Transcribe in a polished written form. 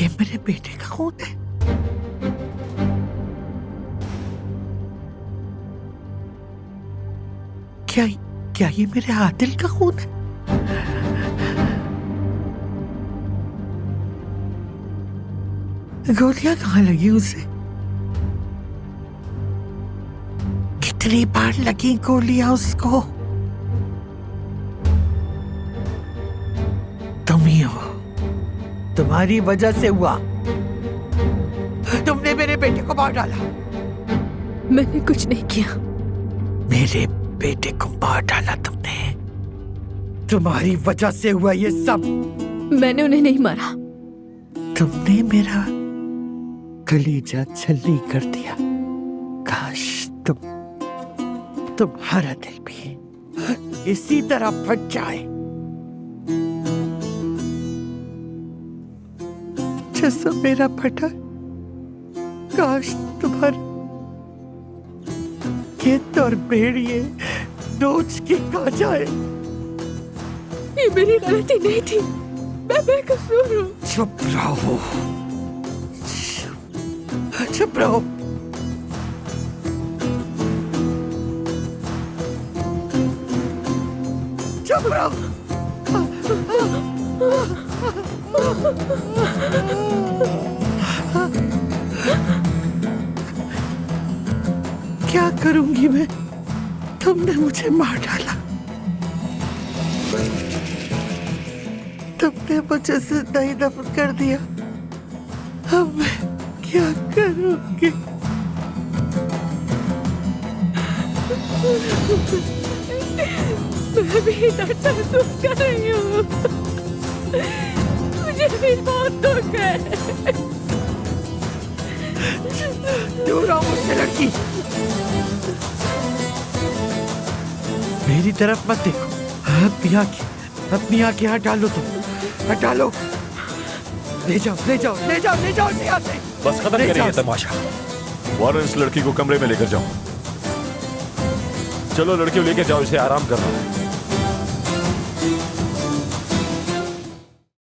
ये मेरे बेटे का खून है। क्या क्या ये मेरे आदिल का खून है? गोलियां कहाँ लगी उसे? कितनी बार लगी गोलियां उसको? तुम ही हो, तुम्हारी वजह से हुआ। तुमने मेरे बेटे को मार डाला। मैंने कुछ नहीं किया। मेरे बेटे को मार डाला तुमने। तुम्हारी वजह से हुआ ये सब। मैंने उन्हें नहीं मारा। तुमने मेरा कलीजा छल्ली कर दिया। काश तुम्हारा दिल भी इसी तरह फट जाए जैसा मेरा फटा। काश तुम्हारे खेत और भेड़िए नोच के खा जाए। ये मेरी गलती नहीं थी। मैं बेकसूर हूँ। चुप रहो, चुप रहो। चुप रहो। क्या करूंगी मैं? तुमने मुझे मार डाला। तुमने मुझे जिंदा ही दफन कर दिया। अब मैं क्या करूंगी? मैं भी दर्द महसूस कर रही हूँ। मुझे भी बहुत दुख है। दूर आओ मुझसे लड़की। मेरी तरफ मत देखो। अपनी आंखें हटा लो। तुम हटा लो। ले जाओ ले जाओ ले जाओ ले जाओ यहाँ से। बस खत्म करिए ये तमाशा। वारन इस लड़की को कमरे में लेकर जाओ। चलो लड़कियों लेके जाओ, इसे आराम करना है।